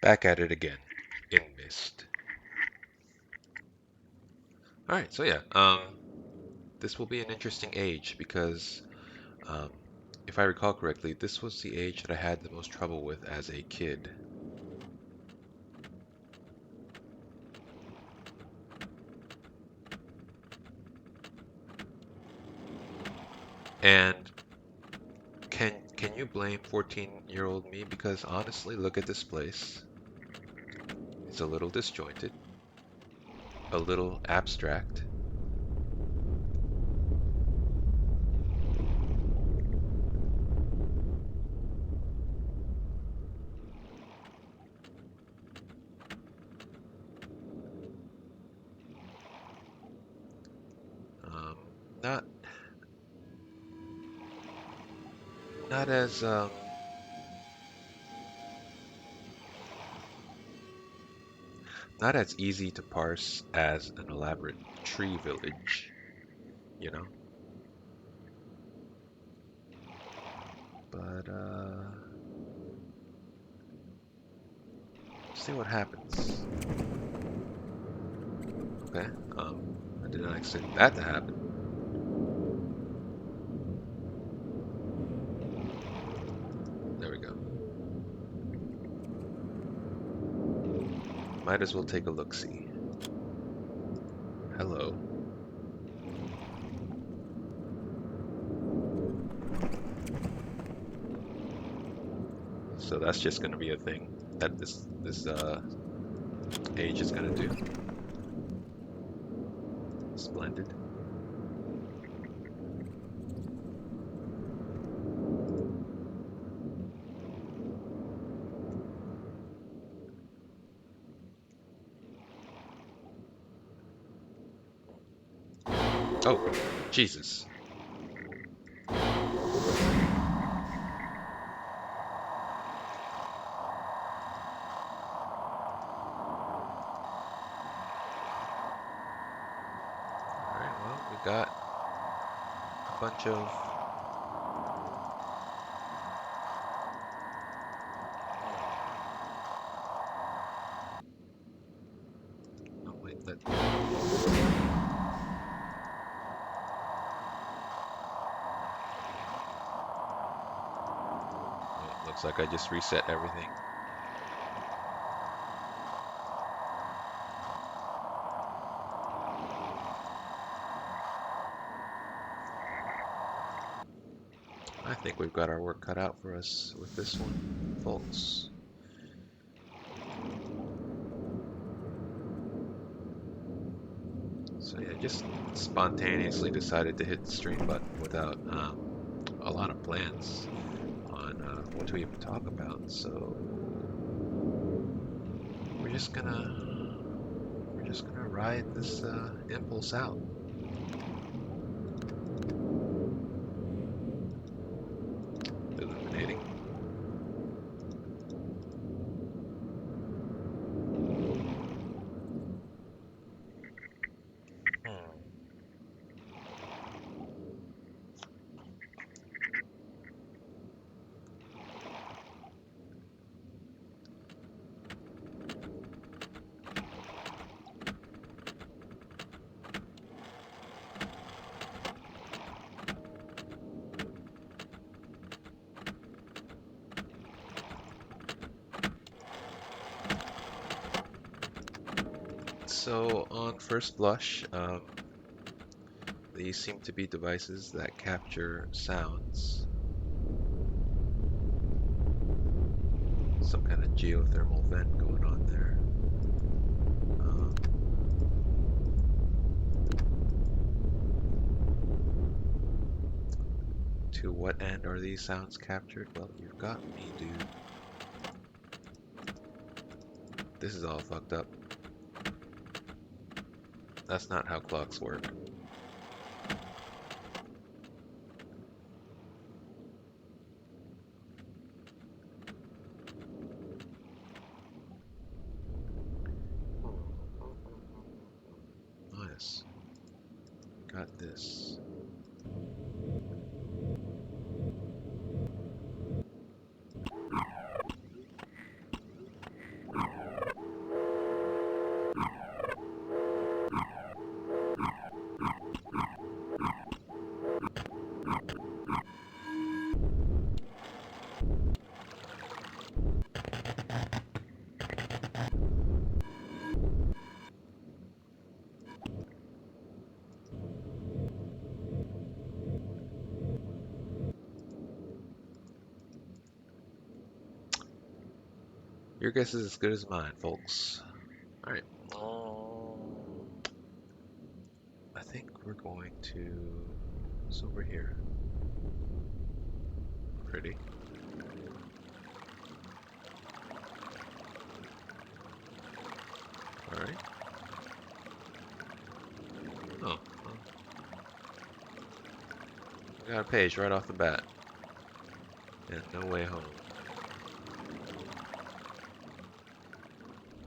Back at it again in Myst. Alright, so yeah, this will be an interesting age because, um, if I recall correctly, this was the age that I had the most trouble with as a kid. And can you blame 14-year-old me? Because honestly, look at this place. It's a little disjointed, a little abstract. Um, not not as not as easy to parse as an elaborate tree village, you know. But see what happens. Okay. I did not expect that to happen. There we go. Might as well take a look-see. Hello. So that's just gonna be a thing that this age is gonna do. Splendid. Oh, Jesus. Alright, well, we got a bunch of... Oh, wait, that... Oh, looks like I just reset everything. I think we've got our work cut out for us with this one, folks. So yeah, just spontaneously decided to hit the stream button without a lot of plans on what to even talk about. So we're just gonna we're just gonna ride this impulse out. Illuminating. Hmm. So on first blush, these seem to be devices that capture sounds, some kind of geothermal vent going on there. Um, to what end are these sounds captured? Well, you've got me, dude. This is all fucked up. That's not how clocks work. Nice. Got this. Your guess is as good as mine, folks. All right. I think we're going to. It's over here. Pretty. All right. Oh, well, we got a page right off the bat, and no way home.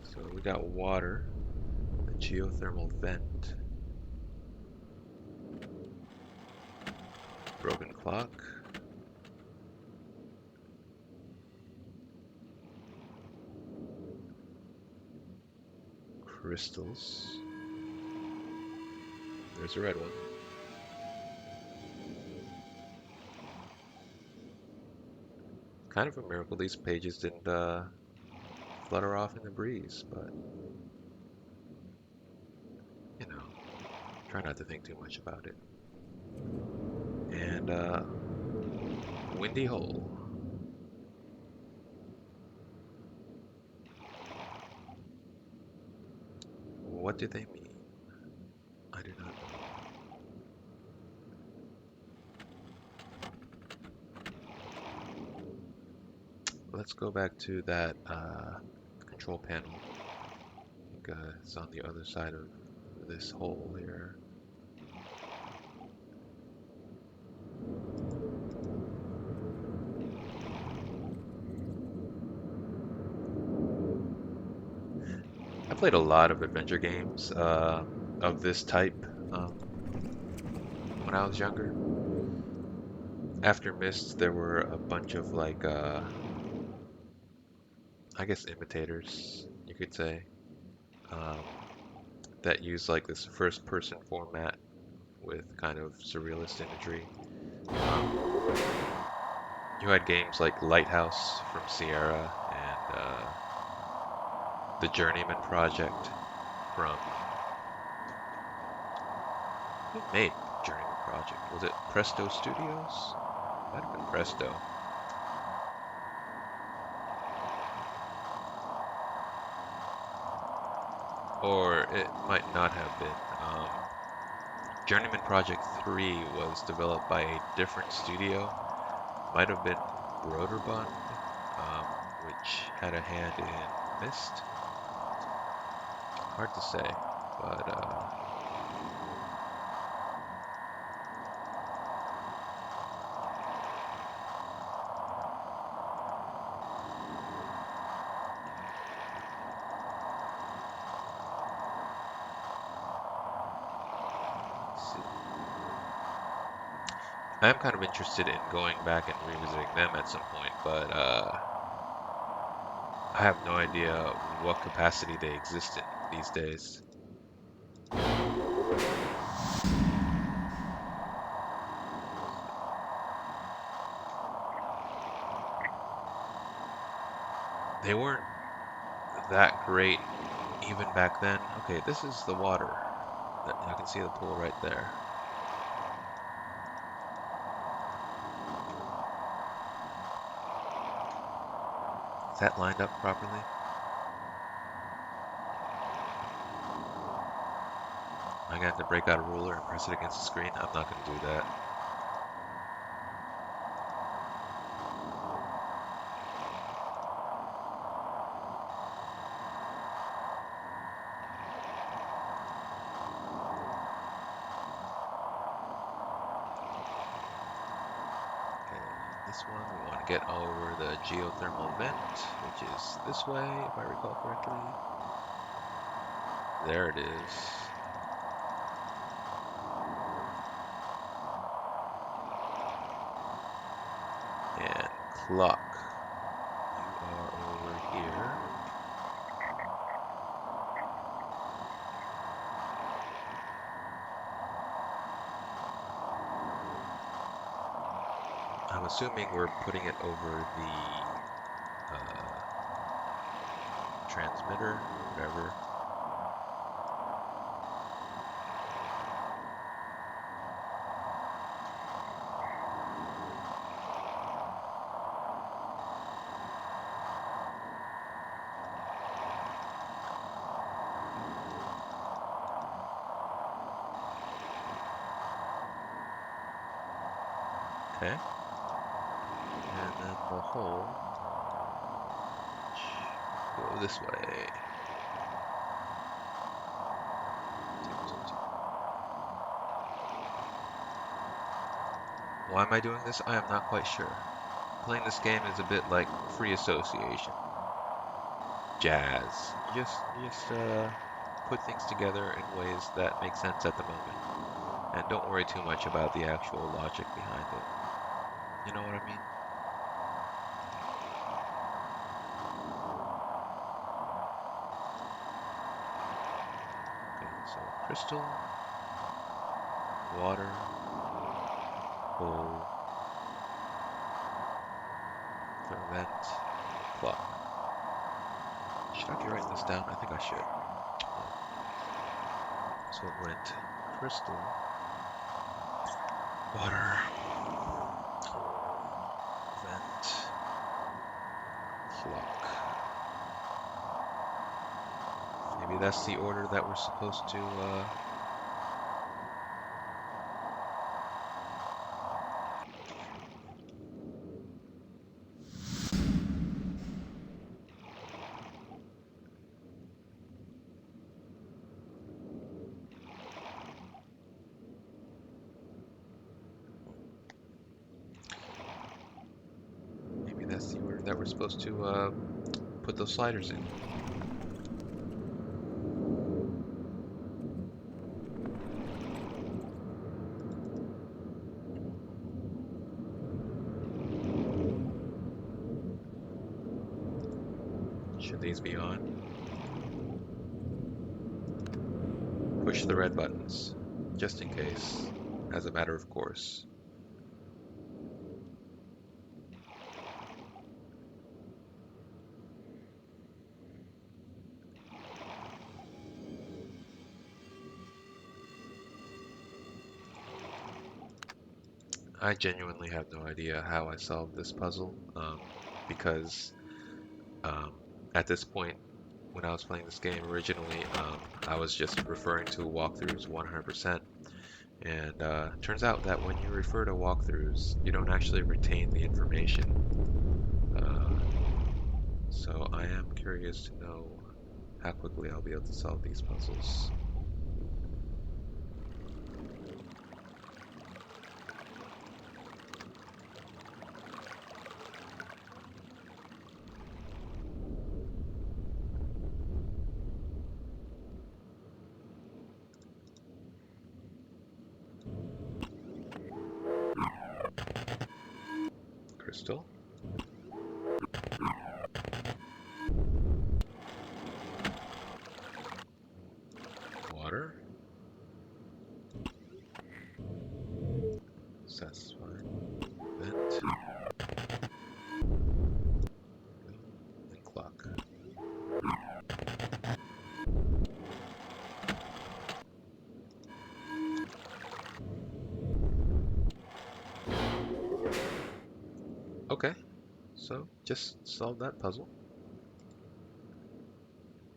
So we got water, a geothermal vent, broken clock, crystals. There's a red one. Kind of a miracle these pages didn't flutter off in the breeze, but you know, try not to think too much about it. And windy hole. What do they mean? I do not know. Let's go back to that control panel. I think it's on the other side of this hole here. I played a lot of adventure games of this type when I was younger. After Myst, there were a bunch of like, I guess imitators, you could say, um, that use like this first-person format with kind of surrealist imagery. Um, you had games like Lighthouse from Sierra and the Journeyman Project from who made Journeyman Project? Was it Presto Studios? Might have been Presto. Or it might not have been. Journeyman Project 3 was developed by a different studio. Might have been Broderbund, which had a hand in Myst. Hard to say, but let's see. I am kind of interested in going back and revisiting them at some point, but I have no idea what capacity they exist in these days. They weren't that great even back then. Okay, this is the water. I can see the pool right there. Is that lined up properly? I'm gonna have to break out a ruler and press it against the screen. I'm not gonna do that. Okay, this one we want to get over the geothermal vent, which is this way, if I recall correctly. There it is. And clock. You are over here. I'm assuming we're putting it over the transmitter, whatever. Okay. And then the hole go this way. Why am I doing this? I am not quite sure. Playing this game is a bit like free association. Jazz. You just put things together in ways that make sense at the moment. And don't worry too much about the actual logic behind it. You know what I mean? Okay, so crystal, water, bowl, ferment, clock. Should I be writing this down? I think I should. So it went crystal, water, vent, clock. Maybe that's the order that we're supposed to put those sliders in. Should these be on? Push the red buttons, just in case, as a matter of course. I genuinely have no idea how I solved this puzzle, because at this point, when I was playing this game originally, I was just referring to walkthroughs 100%. And turns out that when you refer to walkthroughs, you don't actually retain the information. So I am curious to know how quickly I'll be able to solve these puzzles. Crystal. Water. Satisfying. Vent. And clock. Okay, so just solve that puzzle.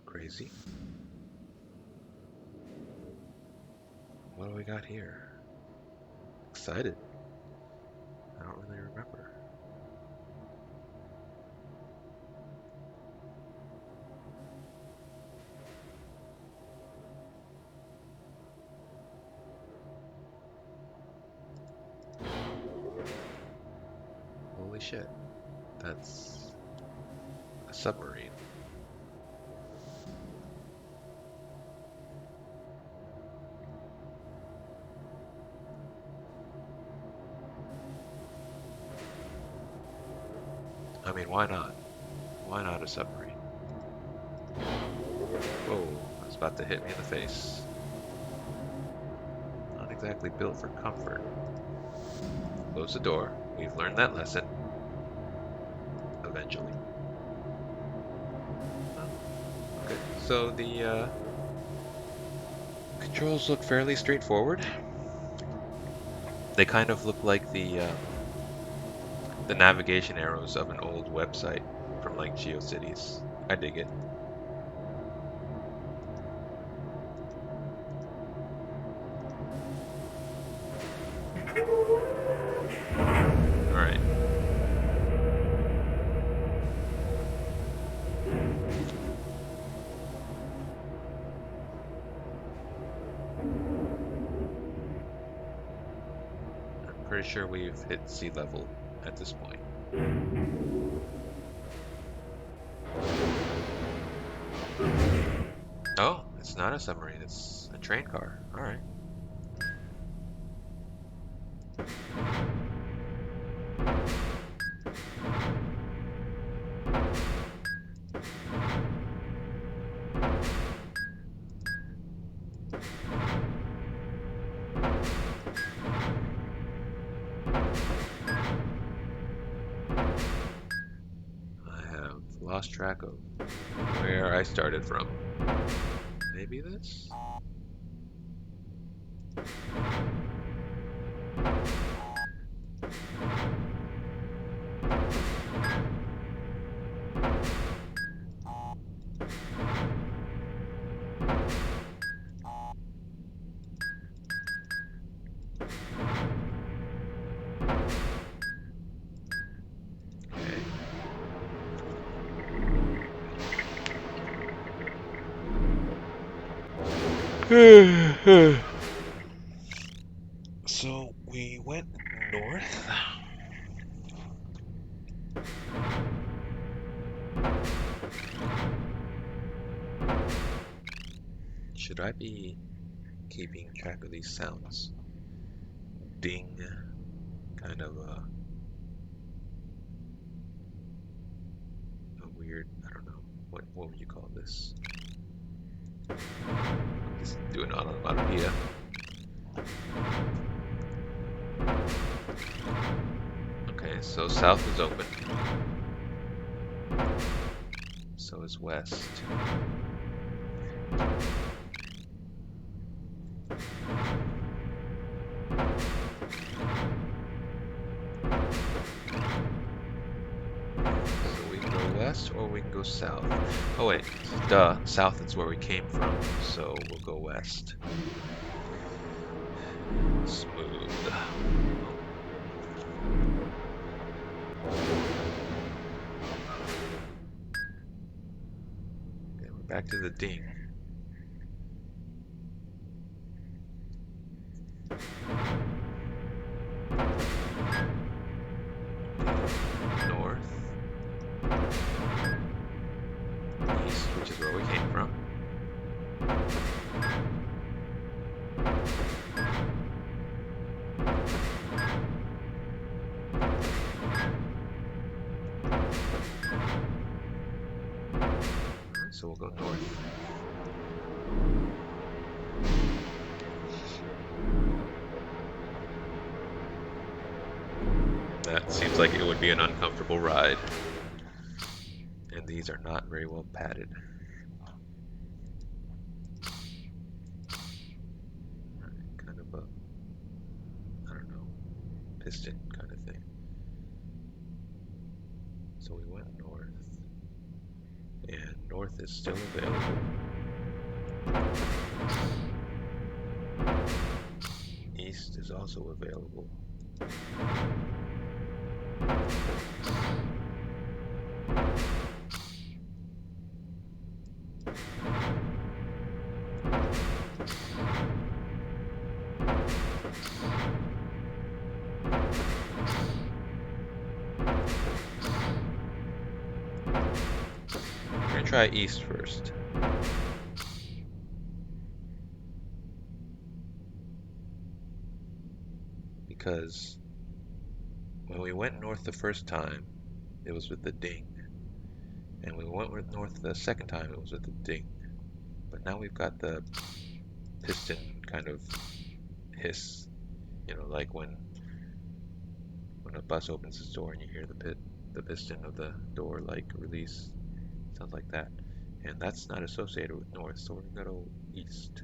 Crazy. What do we got here? Excited. I don't really remember. Holy shit. That's a submarine. I mean, why not? Why not a submarine? Whoa, that's about to hit me in the face. Not exactly built for comfort. Close the door. We've learned that lesson. Eventually. Oh, okay, so the controls look fairly straightforward. They kind of look like the navigation arrows of an old website from like GeoCities. I dig it. pretty sure we've hit sea level at this point. Oh, it's not a submarine, it's a train car. Alright. I have lost track of where I started from. Maybe this? So we went north. Should I be keeping track of these sounds? Ding, kind of a weird, I don't know, what would you call this? Just do an onomatopoeia. Okay, so south is open. So is west. So we can go west or we can go south. Oh wait, duh, south is where we came from, so we'll go west. Smooth. Okay, we're back to the ding. North. East, which is where we came from. So we'll go north. That seems like it would be an uncomfortable ride. And these are not very well padded. Kind of a, I don't know, piston kind of thing. So we went north. And north is still available. East is also available. We're gonna try east first. Because when we went north the first time, it was with the ding. And when we went north the second time, it was with the ding. But now we've got the piston kind of hiss. You know, like when a bus opens its door and you hear the piston of the door like release. Sounds like that. And that's not associated with north, so we're gonna go east.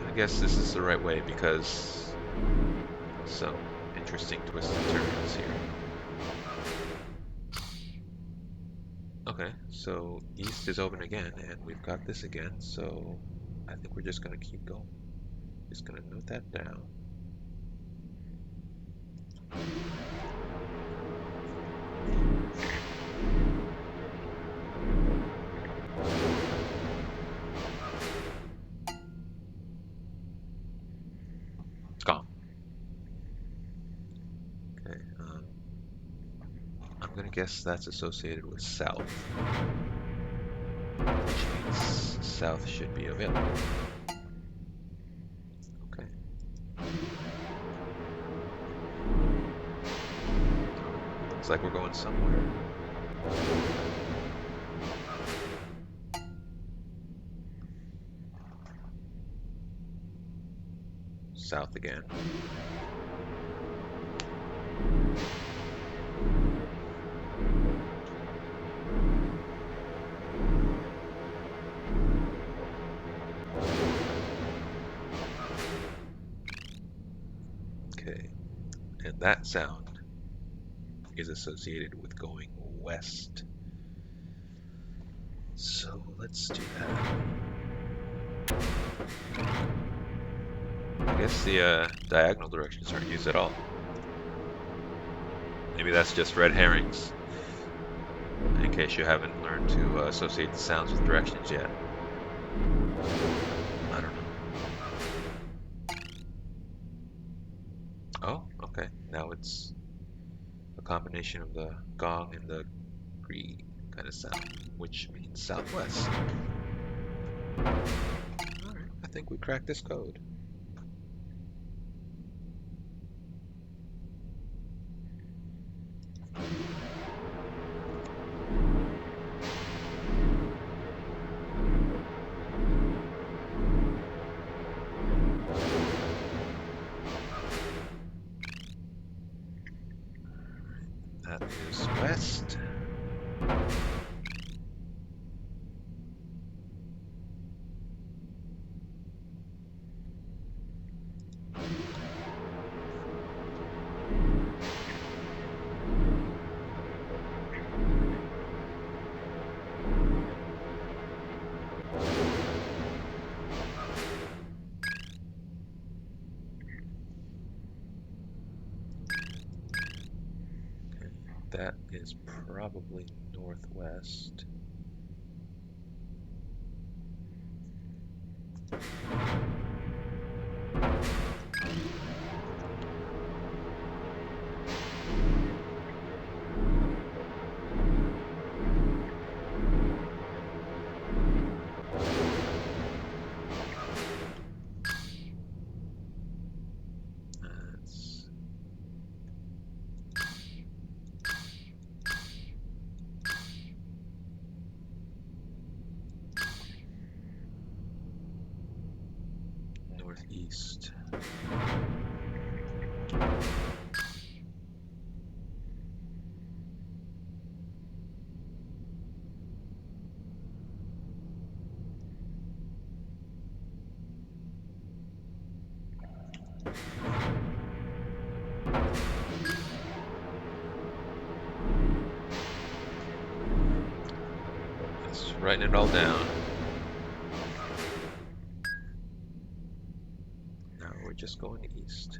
I guess this is the right way because some interesting twists and turns here. Okay, so east is open again, and we've got this again, so I think we're just gonna keep going. Just gonna note that down. I'm gonna guess that's associated with south, which means south should be available. Okay. Looks like we're going somewhere. South again. Okay, and that sound is associated with going west. So let's do that. I guess the diagonal directions aren't used at all. Maybe that's just red herrings, in case you haven't learned to associate the sounds with directions yet. I don't know. Oh, okay. Now it's a combination of the gong and the gree kind of sound, which means southwest. Alright, I think we cracked this code. That is west. That is probably northwest. That's northeast. Just writing it all down. Now we're just going east.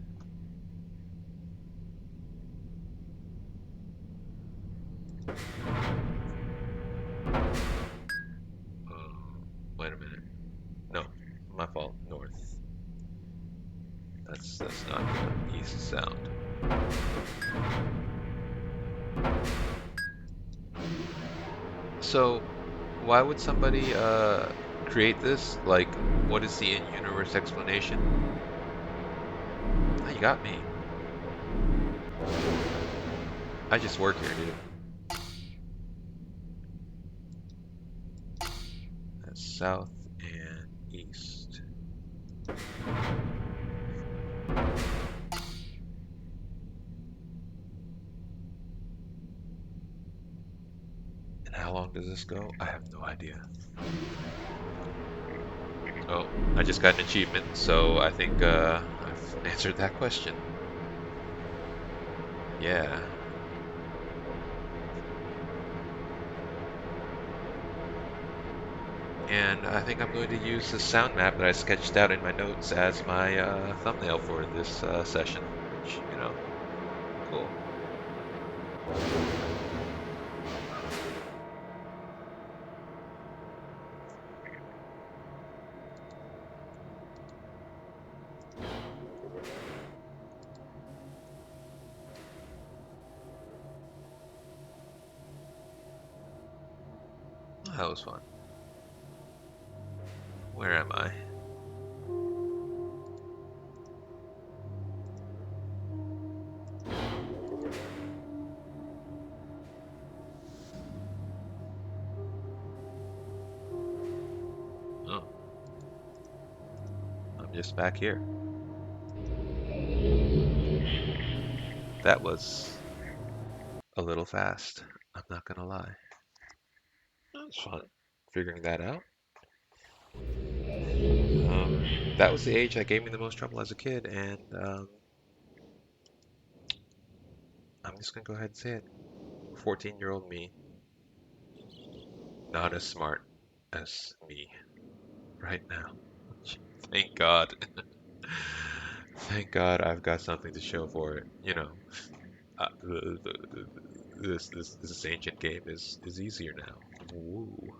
Wait a minute. No, my fault. North. That's not the east sound. So, why would somebody create this? Like, what is the in-universe explanation? Oh, you got me. I just work here, dude. That's south and east. And how long does this go? I have no idea. Oh, I just got an achievement, so I think I've answered that question. Yeah. And I think I'm going to use the sound map that I sketched out in my notes as my thumbnail for this session. Which, you know, cool. that was fun. Where am I? Oh, I'm just back here. That was a little fast. I'm not gonna lie. That was fun figuring that out. That was the age that gave me the most trouble as a kid, and I'm just gonna go ahead and say it. 14-year-old me, not as smart as me right now. Thank God. Thank God I've got something to show for it. You know, this ancient game is easier now. Woo.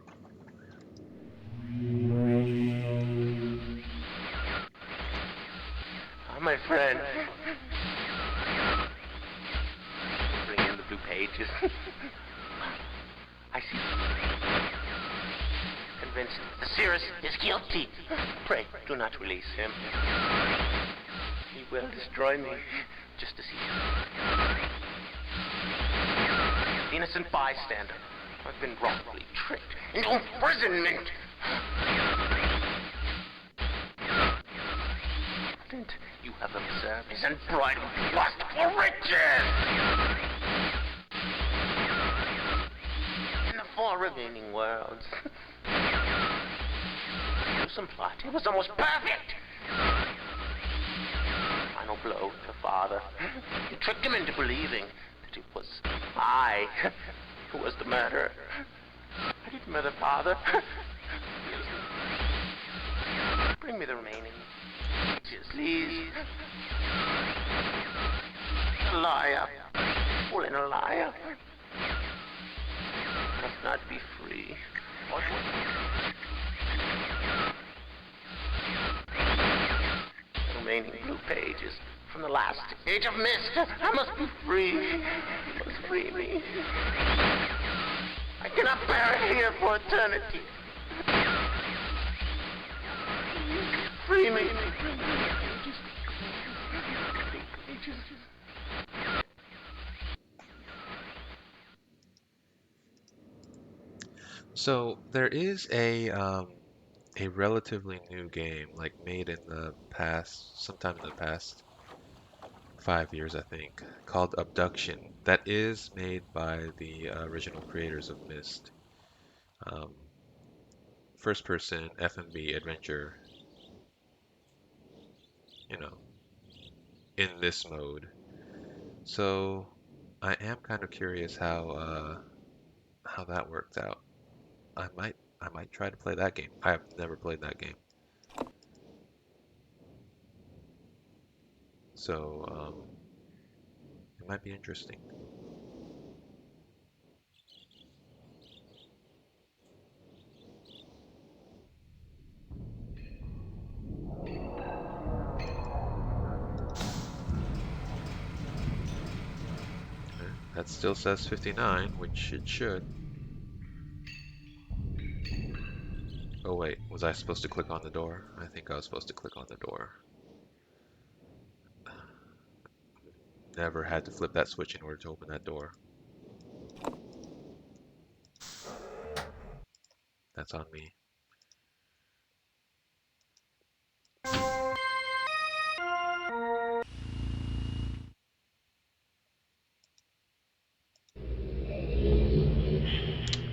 My friend. Bring in the blue pages. I see. Convinced Cyrus is guilty. Pray, do not release him. He will destroy me, just as he did. Innocent bystander. I've been wrongfully tricked into imprisonment. And you have observed his unbridled lust for riches. In the 4 remaining worlds. Gruesome plot. It was almost perfect. Final blow to father. You tricked him into believing that it was I who was the murderer. I didn't murder father. Bring me the remaining. Please. A liar. Full in a liar. Must not be free. What? The remaining blue pages from the last age of mist. I must be free. You must free me. I cannot bear it here for eternity. Free me. So there is a relatively new game, like made in the past, sometime in the past 5 years, I think, called Abduction. That is made by the original creators of Myst. Um, First person FMV adventure, you know, in this mode. So I am kind of curious how that worked out. I might try to play that game. I have never played that game. So it might be interesting. Okay, that still says 59, which it should. Oh wait, was I supposed to click on the door? I think I was supposed to click on the door. Never had to flip that switch in order to open that door. That's on me.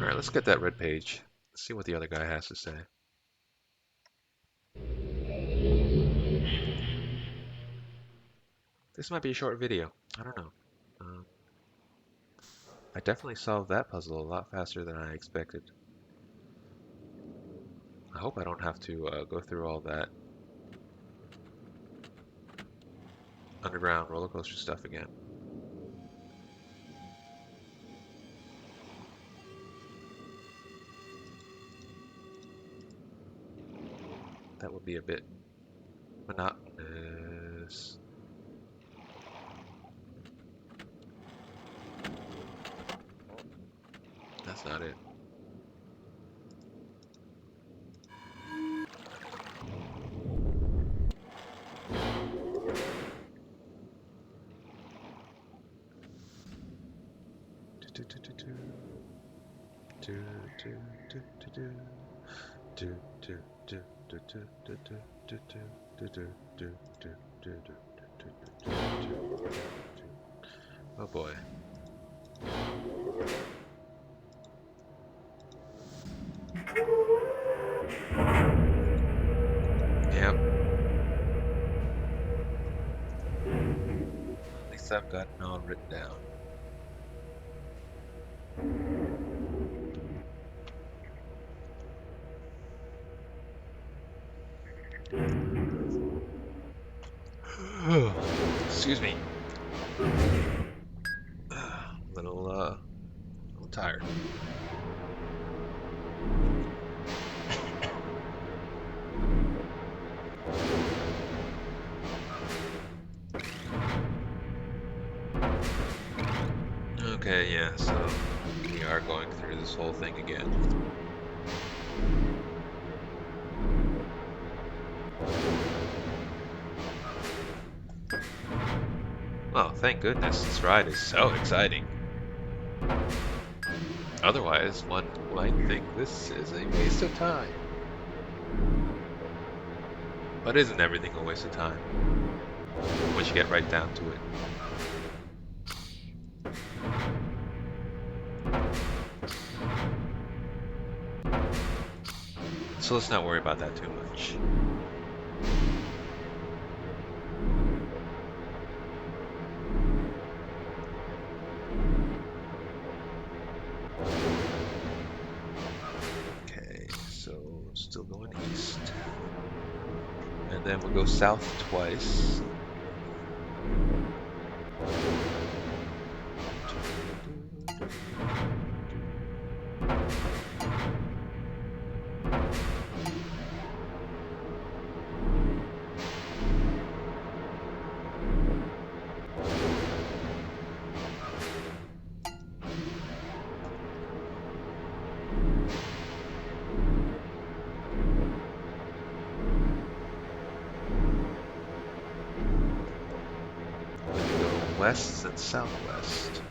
Alright, let's get that red page. Let's see what the other guy has to say. This might be a short video. I don't know. Um, I definitely solved that puzzle a lot faster than I expected. I hope I don't have to go through all that underground roller coaster stuff again. That would be a bit monotonous. That's not it. Oh boy. Yep. At least I've got it all written down. Excuse me. A little tired. Okay, yeah, so we are going through this whole thing again. Well, thank goodness this ride is so exciting. Otherwise, one might think this is a waste of time. But isn't everything a waste of time? Once you get right down to it. So let's not worry about that too much. Okay, so still going east. And then we'll go south twice. West and southwest.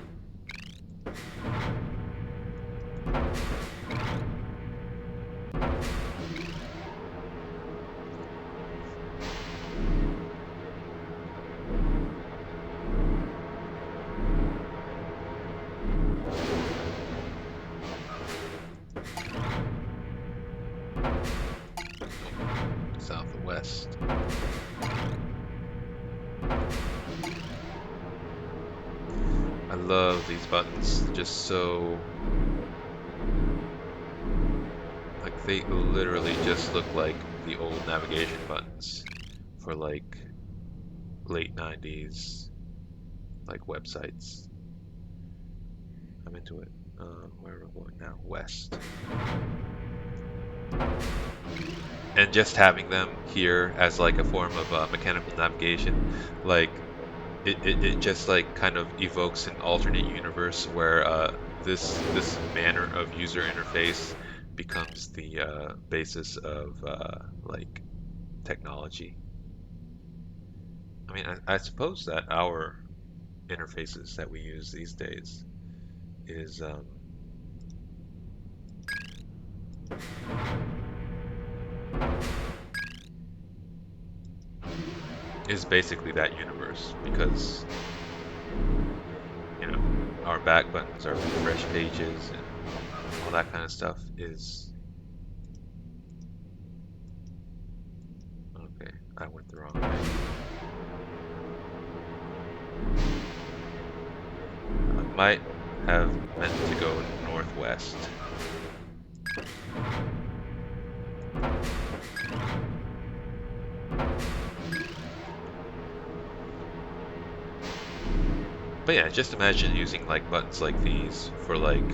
Southwest. I love these buttons, just so, like, they literally just look like the old navigation buttons for like late 90s like websites. I'm into it. Where are we going now? West. And just having them here as like a form of mechanical navigation, like it just like kind of evokes an alternate universe where this manner of user interface becomes the basis of like technology. I mean, I suppose that our interfaces that we use these days is basically that universe, because you know our back buttons, our refresh pages, and all that kind of stuff is okay. I went the wrong way. I might have meant to go northwest. But yeah, just imagine using like buttons like these for like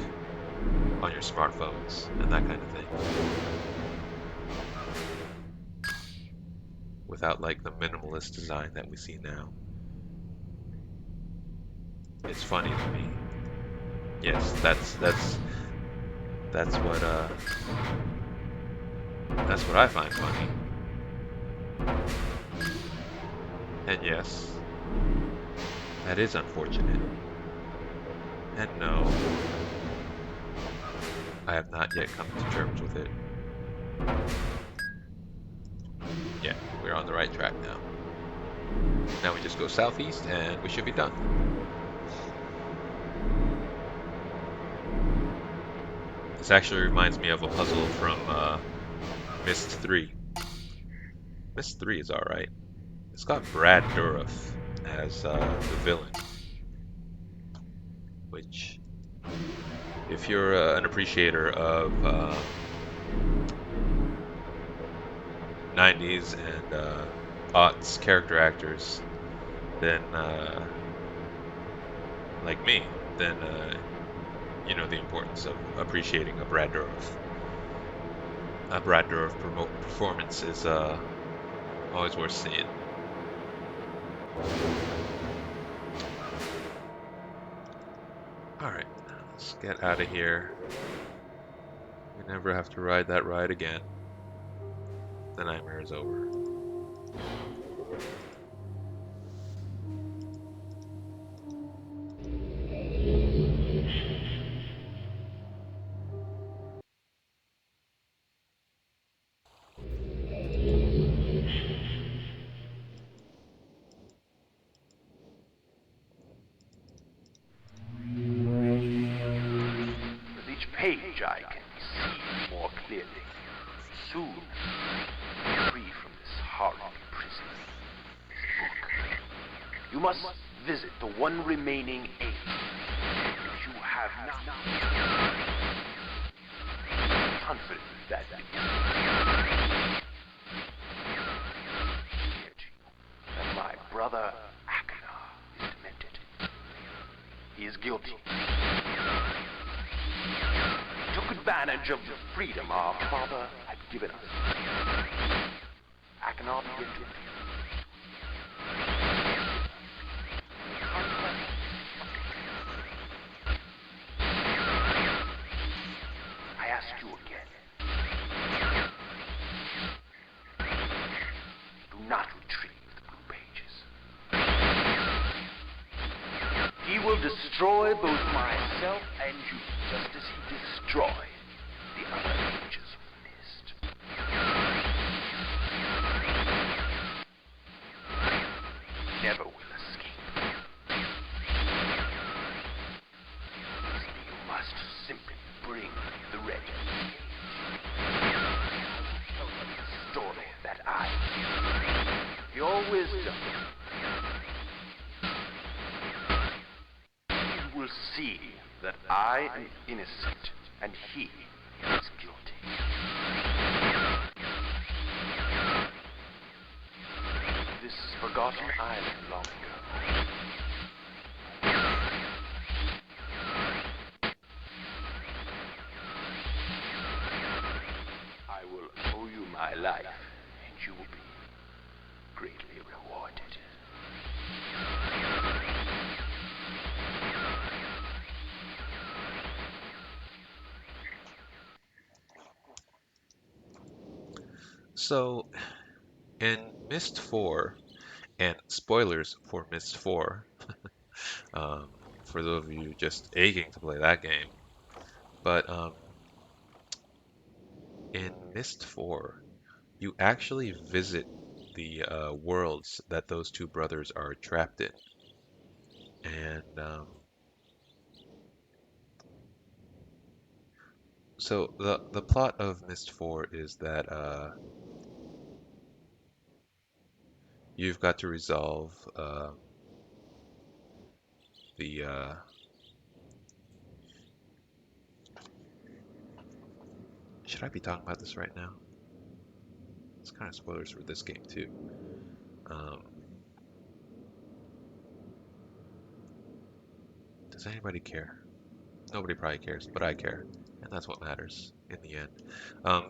on your smartphones and that kind of thing. Without like the minimalist design that we see now. It's funny to me. Yes, that's what I find funny. And yes, that is unfortunate. And no, I have not yet come to terms with it. Yeah, we're on the right track now. Now we just go southeast and we should be done. This actually reminds me of a puzzle from Myst 3. Myst 3 is alright. It's got Brad Dourif as the villain, which, if you're an appreciator of 90s and aughts character actors, then, like me, then you know the importance of appreciating a Brad Dourif. A Brad Dourif performance is always worth seeing. Alright, let's get out of here. We never have to ride that ride again. The nightmare is over. With each page I can see more clearly. Soon, free from this horrible prison. This book. You must visit the one remaining age which you have not. Confident that my brother Akhenar is demented. He is guilty. He took advantage of the freedom our father had given us. Akhenar began to I ask you again. Do not retrieve the blue pages. He will destroy both myself and you, just as he destroyed the other pages of Myst. Never will escape. You must simply bring the red page. Tell them the story that your wisdom. You will see that I am innocent and he is guilty. This forgotten island long ago. I will owe you my life, and you will be greatly rewarded. So, in Myst 4, and spoilers for Myst 4, for those of you just aching to play that game, but in Myst 4, you actually visit the worlds that those two brothers are trapped in. And so the plot of Myst 4 is that you've got to resolve the should I be talking about this right now? It's kind of spoilers for this game too. Does anybody care? Nobody probably cares, but I care, and that's what matters in the end.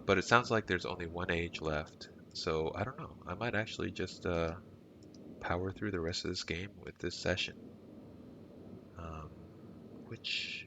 But it sounds like there's only one age left, so I don't know. I might actually just power through the rest of this game with this session, which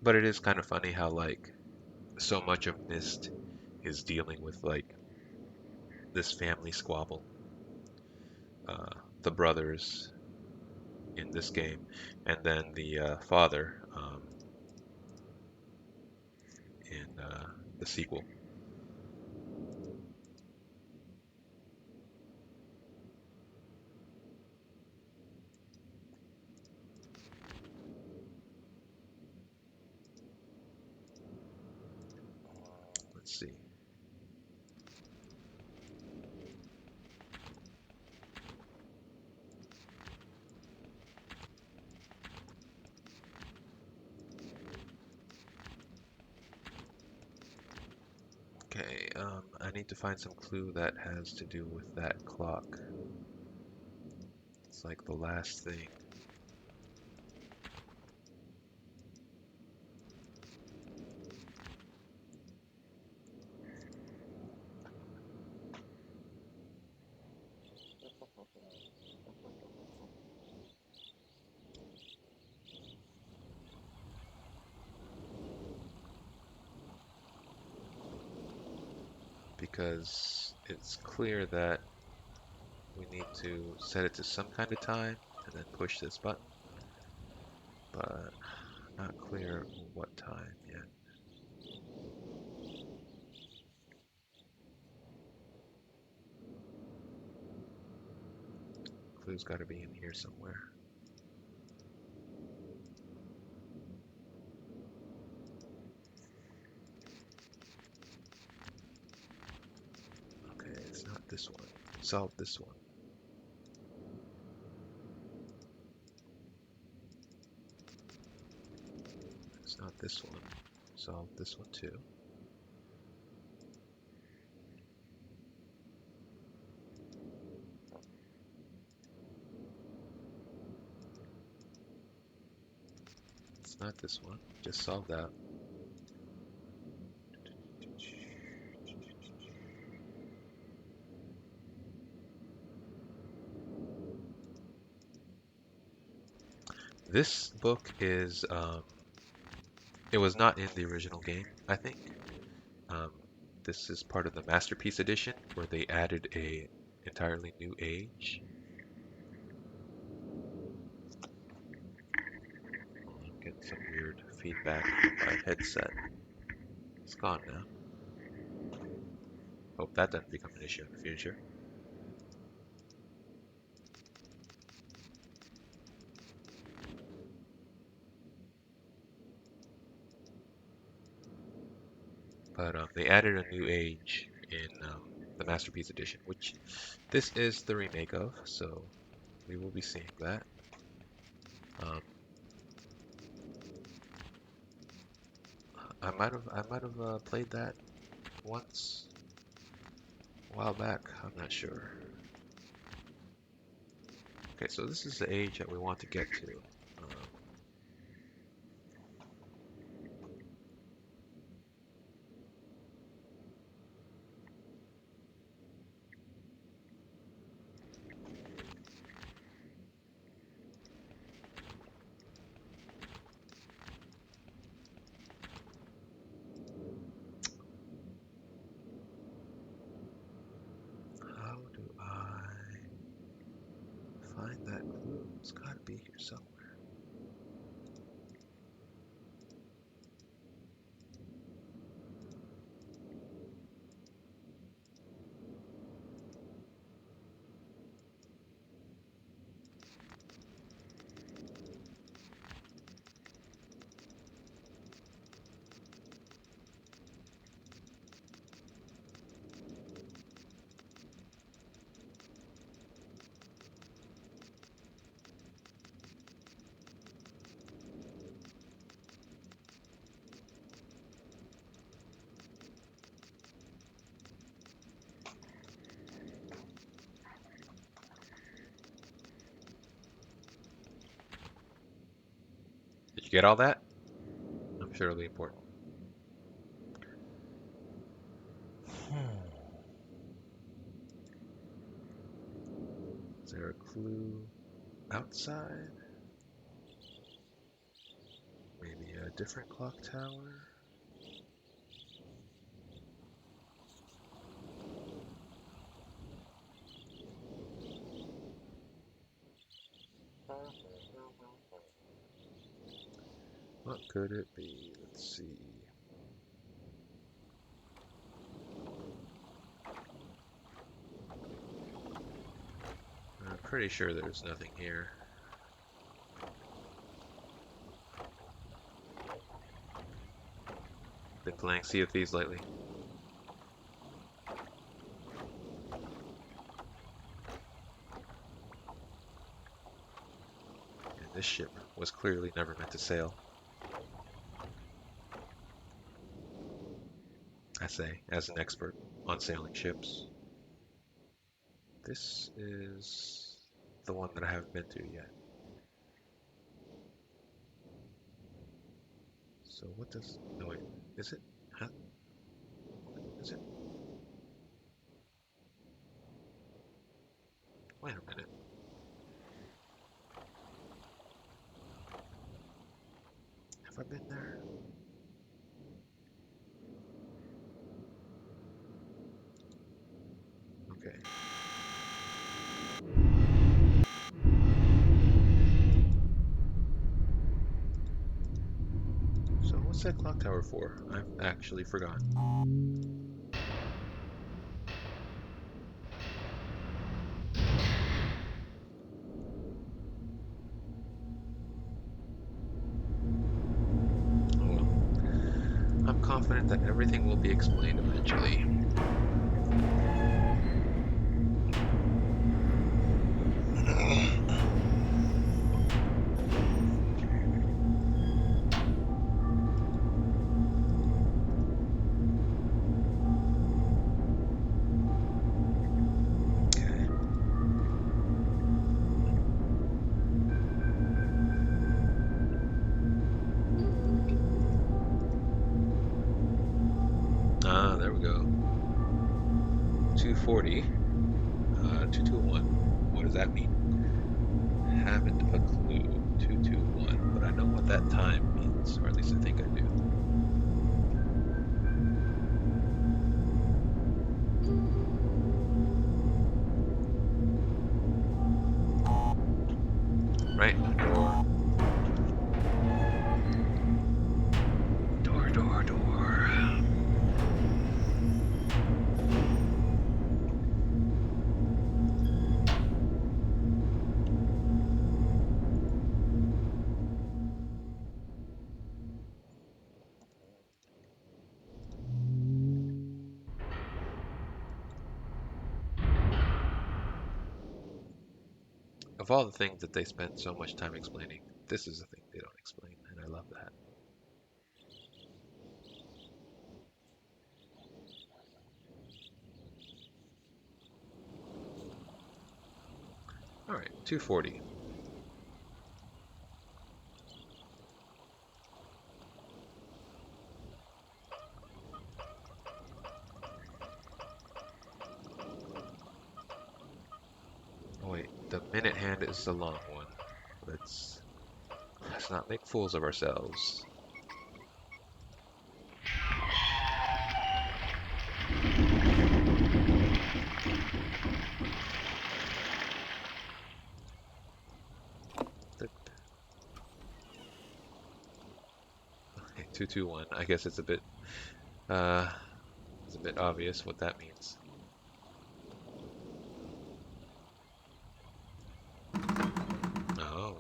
But it is kind of funny how like so much of Myst is dealing with like this family squabble. Uh, the brothers in this game, and then the father in the sequel. Let's see. Okay, I need to find some clue that has to do with that clock. It's like the last thing. Because it's clear that we need to set it to some kind of time and then push this button, but not clear what time yet. Clue's got to be in here somewhere. Okay, it's not this one. Solve this one. It's not this one. Solve this one too. It's not this one. Just solve that. This book is, it was not in the original game, I think. Um, this is part of the Masterpiece Edition, where they added a entirely new age. Oh, I'm getting some weird feedback from my headset. It's gone now. Hope that doesn't become an issue in the future. But they added a new age in the Masterpiece Edition, which this is the remake of, so we will be seeing that. Um, I might have played that once a while back. I'm not sure. Okay, so this is the age that we want to get to. Um, how do I find that clue? It's got to be here somewhere. Did you get all that? I'm sure it'll be important. Is there a clue outside? Maybe a different clock tower? What could it be? Let's see. I'm pretty sure there's nothing here. Been playing Sea of Thieves lately. And this ship was clearly never meant to sail. I say, as an expert on sailing ships. This is the one that I haven't been to yet. So what does... No wait, is it? Huh? Is it? Wait a minute. Have I been there? Okay. So what's that clock tower for? I've actually forgotten. Oh well. I'm confident that everything will be explained eventually. Okay. Ah, there we go. 240. 221. What does that mean? Haven't a clue. 221, but I know what that time means, or at least I think I do. Right? Door. Door, door, door. Of all the things that they spend so much time explaining, this is the thing they don't explain, and I love that. Alright, 240. Oh wait, the minute hand is the long one. Let's not make fools of ourselves. Okay, 221. I guess it's a bit obvious what that means. Oh.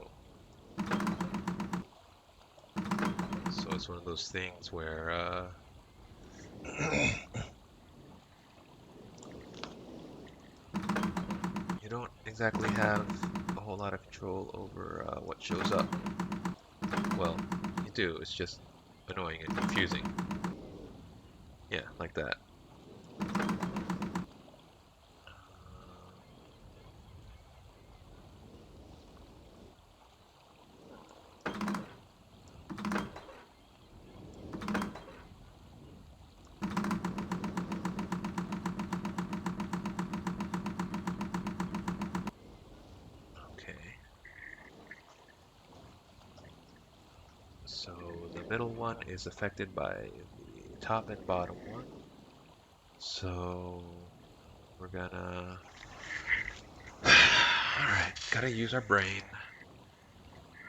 So it's one of those things where you don't exactly have a whole lot of control over what shows up. Well, you do, it's just annoying and confusing. Yeah, like that. Okay. So the middle one is affected by the top and bottom one. So we're gonna... Alright, gotta use our brain.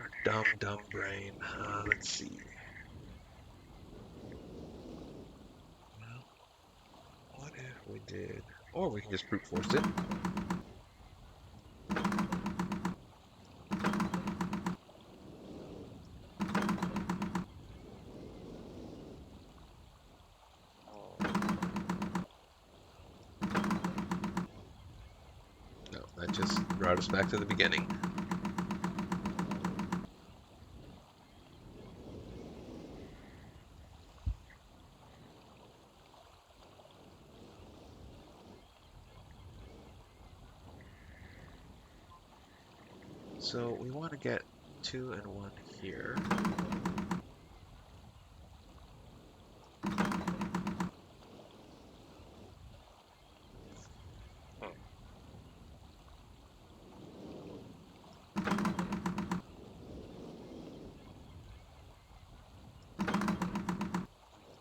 Our dumb brain. Let's see. Well, what if we did... Or we can just brute force it. No, that just brought us back to the beginning. So we want to get 2 and 1 here.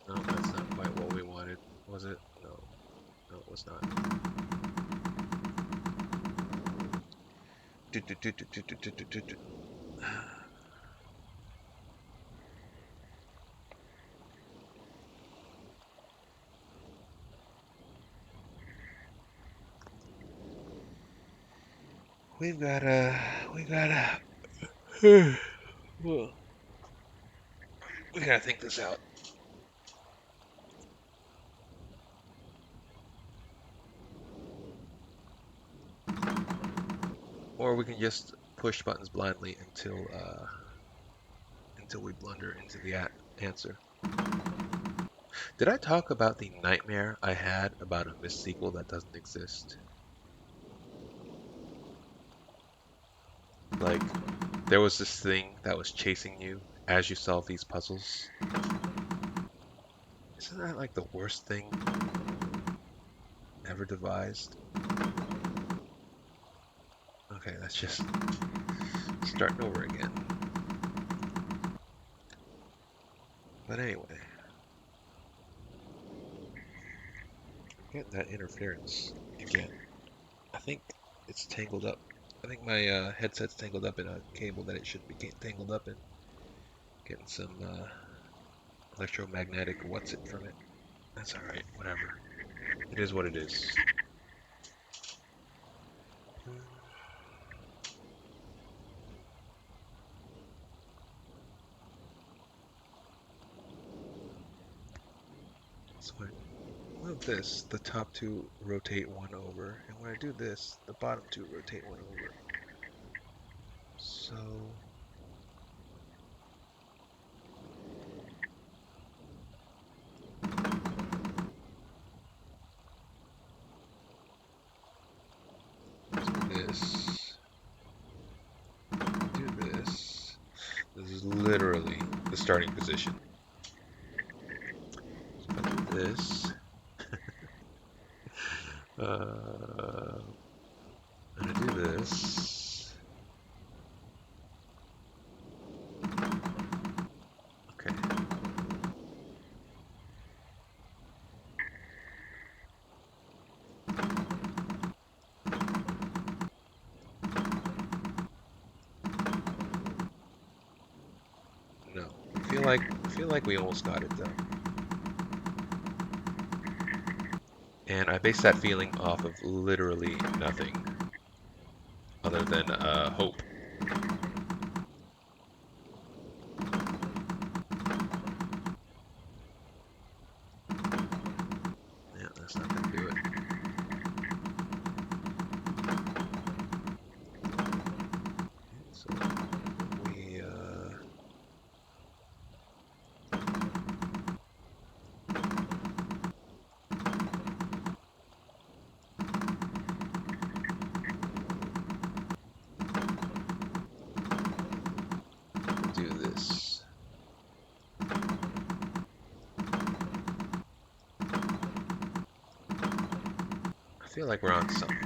No, that's not quite what we wanted, was it? No, no, it was not. We gotta, well, we gotta think this out. Or we can just push buttons blindly until we blunder into the answer. Did I talk about the nightmare I had about a Myst sequel that doesn't exist? Like, there was this thing that was chasing you as you solve these puzzles. Isn't that like the worst thing ever devised? Okay, let's just start over again. But anyway, I'm getting that interference again. I think it's tangled up. I think my headset's tangled up in a cable that it should be tangled up in. Getting some electromagnetic what's it from it. That's alright, whatever. It is what it is. So I move this, the top two rotate one over, and when I do this, the bottom two rotate one over. So do this. This is literally the starting position. So I do this. And I do this. Okay. No. I feel like we almost got it though. And I base that feeling off of literally nothing other than hope. Yeah, that's not gonna do it. So we do this. I feel like we're on something.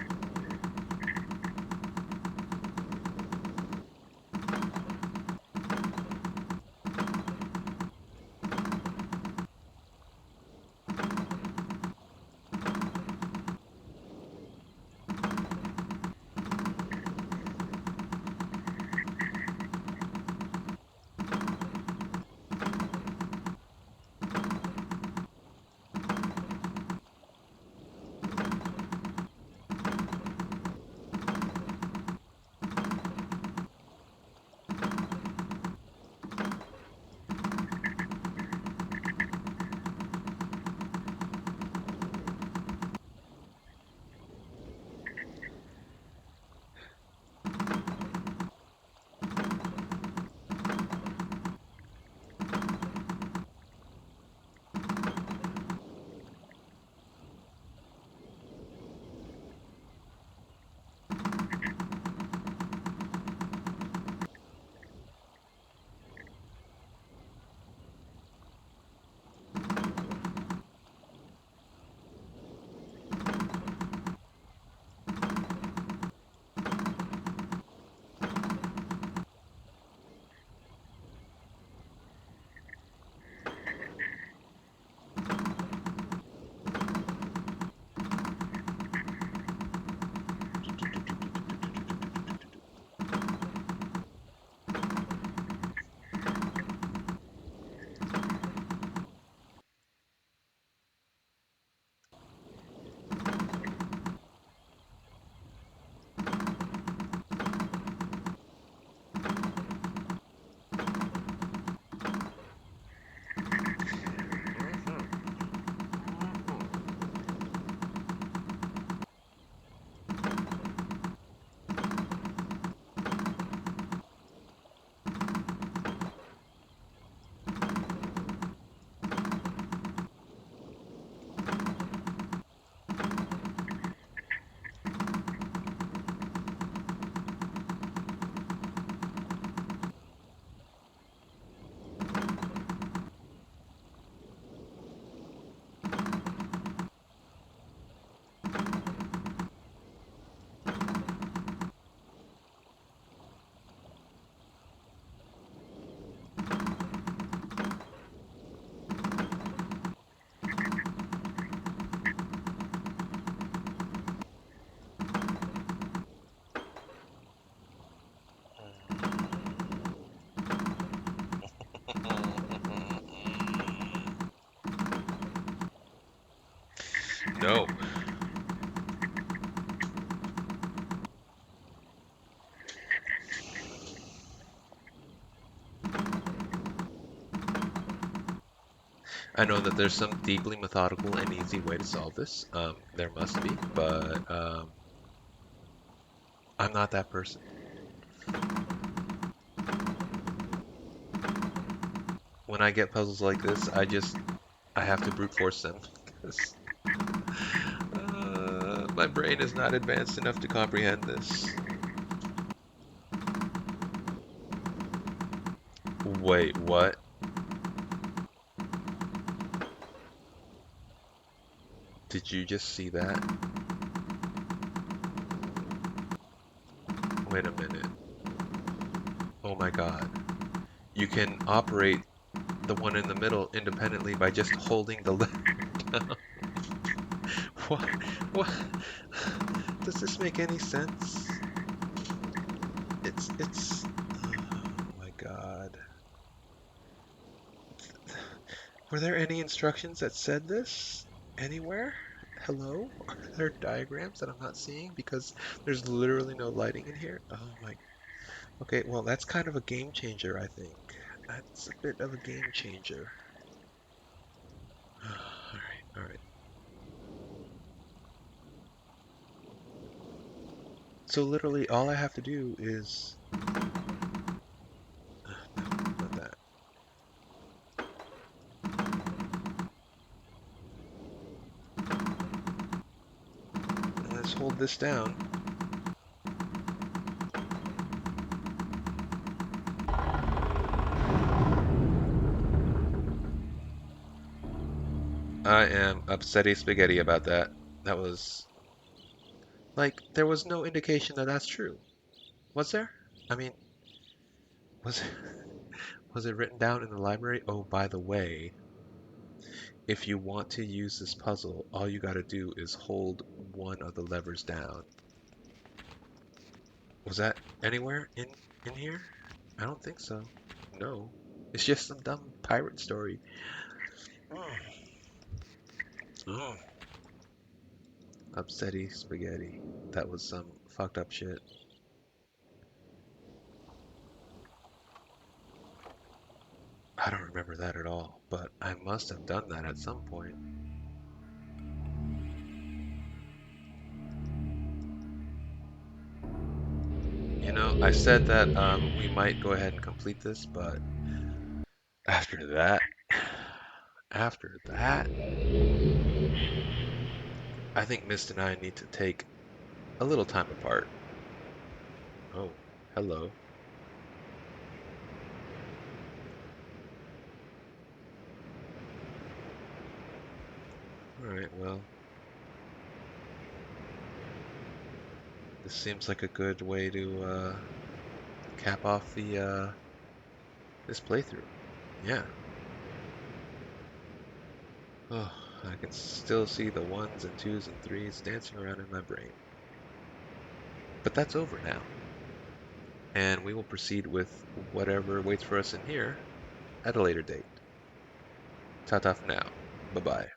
no. I know that there's some deeply methodical and easy way to solve this. There must be, but I'm not that person. When I get puzzles like this, I have to brute force them because my brain is not advanced enough to comprehend this. Wait, what? Did you just see that? Wait a minute. Oh my god. You can operate the one in the middle independently by just holding the lever down. What? What? Does this make any sense? Oh my god. Were there any instructions that said this anywhere? Hello? Are there diagrams that I'm not seeing? Because there's literally no lighting in here. Oh my. Okay, well, that's kind of a game changer, I think. That's a bit of a game changer. Alright, alright. So literally all I have to do is... no, not that. Let's hold this down. I am upsetty spaghetti about that. That was... Like, there was no indication that that's true. Was there? I mean, was it, was it written down in the library? Oh, by the way, if you want to use this puzzle, all you gotta do is hold one of the levers down. Was that anywhere in here? I don't think so. No. It's just some dumb pirate story. Mm. Upsetty spaghetti. That was some fucked up shit. I don't remember that at all, but I must have done that at some point. You know, I said that we might go ahead and complete this, but after that, after that, I think Mist and I need to take a little time apart. Oh, hello. Alright, well, this seems like a good way to cap off the this playthrough. Yeah. Oh, I can still see the ones and twos and threes dancing around in my brain. But that's over now. And we will proceed with whatever waits for us in here at a later date. Ta-ta for now. Bye-bye.